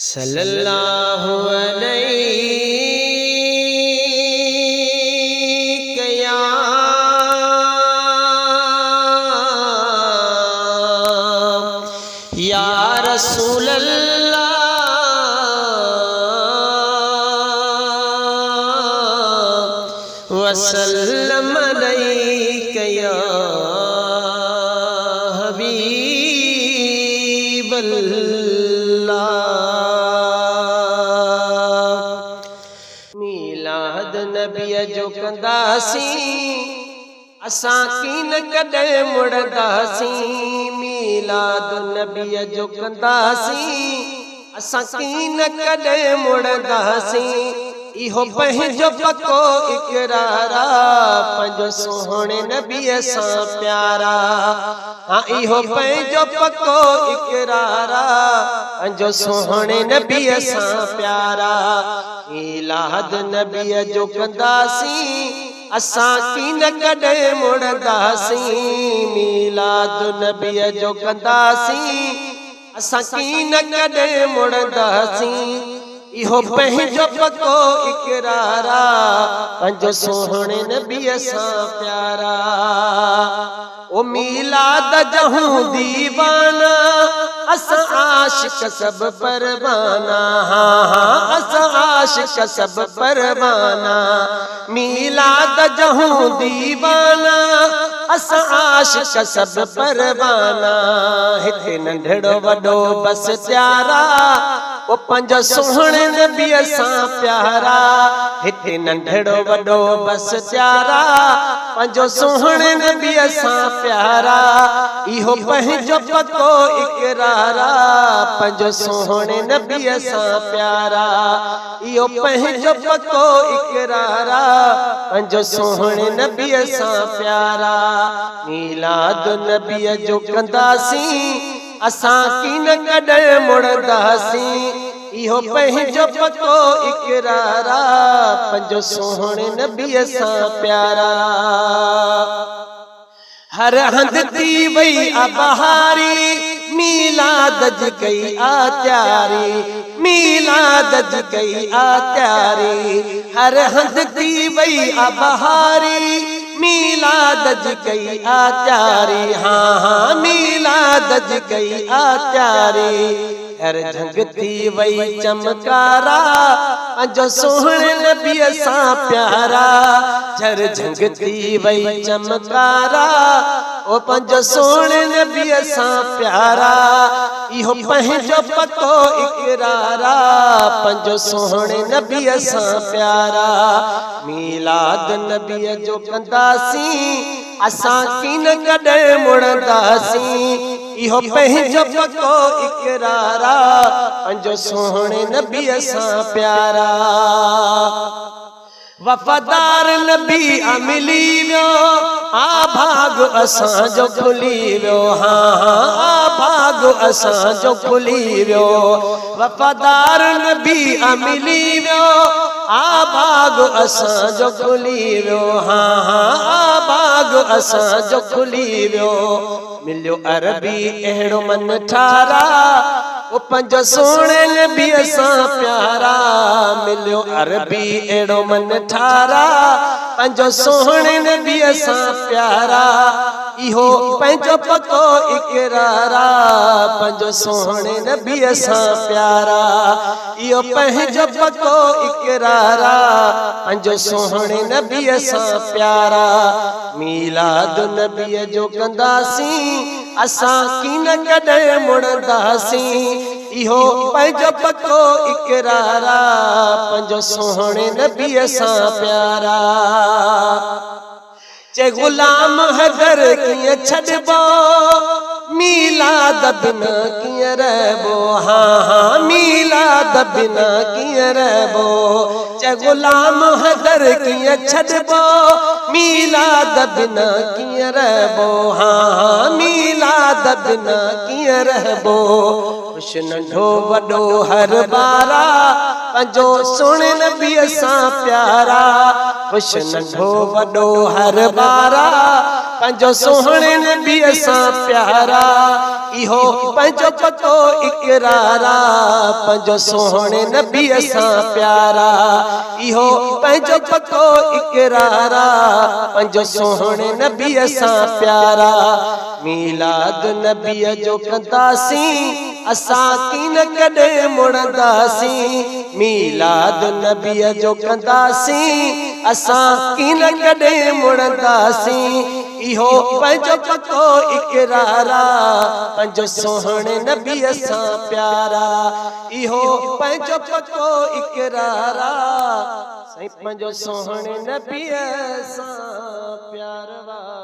सल्लल्लाहु अलैहि या रसूल अल्लाह वसल्लम अलैका या हबीब अल्लाह। मीलाद नबी जो कंदासी असां कीन कॾहिं मुड़दासी। मीलाद नबी जो कंदासी असां कीन कॾहिं मुड़दासी। इहो पंहिंजो पको इकरारा पंहिंजो सोहणे नबीअ सां प्यारा। हाँ इहो पंहिंजो पको इकरारा पंहिंजो सोहणे नबीअ सां प्यारा। मीलाद नबीअ जो कंदासी असां कीन कॾहिं मुड़दासी। मीलाद नबीअ जो कंदासी असां कीन कॾहिं मुड़दासी। इहो पंहिंजो पको इकरारा पंहिंजो सोहणे नबीअ सां प्यारा। ओ मीलाद जहूं दीवाना असां आशिक सब परवाना। हाँ हाँ असां आशिक सब परवाना। मीलाद जहूं दीवाना असां आशिक सब परवाना। हिते नंढड़ो वॾो बस प्यारा ओ पंहिंजो सोहणे नबीअ सां प्यारा। हिते नंढड़ो वॾो बस प्यारा पंहिंजो सोहणे नबीअ सां प्यारा। इहो पंहिंजो पको इकरारा पंहिंजो सोहणे नबीअ सां प्यारा। इहो पंहिंजो पको इकरारा पंहिंजो सोहणे नबीअ सां प्यारा। मीलाद नबीअ जो कंदासी असां कीन कॾहिं मुड़दासी। इहो पंहिंजो पको इकरारा पंहिंजो सोहणे नबीअ सां प्यारा। हर हंध थी वई बहारी मीलाद जी कई आ त्यारी। मीलाद जी कई आ त्यारी। हर हंध थी वई बहारी मीलाद जी कई आ त्यारी। हाँ हाँ मीलाद जी कई आ त्यारी। हर झंग थी वई चमकारा पंहिंजो सोहणे नबीअ सां प्यारा। झर झंग थी वई चमकारा ओ पंहिंजो सोहणे नबीअ सां प्यारा। इहो पंहिंजो पको इकरारा पंहिंजो सोहणे नबीअ सां प्यारा। मीलाद नबीअ जो कंदासी असां कीन कॾहिं मुड़दासी। इहो पंहिंजो पको इकरारा पंहिंजो सोहणे नबीअ सां प्यारा। वफ़ादार नबी मिली वियो आ भाग असांजो खुली वियो। हाँ हाँ भाग असांजो खुली वियो। वफ़ादार नबी मिली वियो आ भाग असांजो खुली वियो। हाँ हाँ भाग असांजो खुली वियो। मिलियो अरबी अहिड़ो मन ठारा ओ पंहिंजो सोहणे नबीअ सां प्यारा। मिलियो अरबी अहिड़ो मन ठारा पंहिंजो सोहणे नबीअ सां प्यारा। इहो पंहिंजो पको इकरारा पंहिंजो सोहणे नबीअ सां प्यारा। इहो पंहिंजो पको इकरारा पंहिंजो सोहणे नबीअ सां प्यारा। मीलाद नबीअ जो कंदासी असां कीन कॾहिं मुड़दासी। इहो पंहिंजो पको इकरारा पंहिंजो सोहणे नबीअ सां प्यारा। चे गुलाम हैदर कीअं छॾिबो मीलाद बिना कीअं रहबो। हाँ हाँ मीलाद बिना कीअं रहबो। चे गुलाम हैदर कीअं छॾिबो मीलाद बिना कीअं रहबो। हाँ हाँ मीलाद बिना कीअं रहबो। खुश नंढो वॾो हर बारा पंहिंजो सोहणे नबीअ सां प्यारा। खुश नंढो वॾो हर बारा पंहिंजो सोहणे नबी सां प्यारा इहो पंहिंजो पतो इकरारा पंहिंजो सोहणे नबी सां प्यारा इहो पंहिंजो पतो इकरारा पंहिंजो सोहणे नबी सां प्यारा मीलाद नबी जो कंदासीं असां कीन कॾहिं मुड़ंदासीं मीलाद नबी जो कंदासीं असां कीन कॾहिं मुड़ंदासीं इहो पंहिंजो पतो इकरारा पंहिंजो सोहणे नबी सां प्यारा इहो पंहिंजो पतो इकरारा साईं पंहिंजो सोहणे नबी सां प्यारा।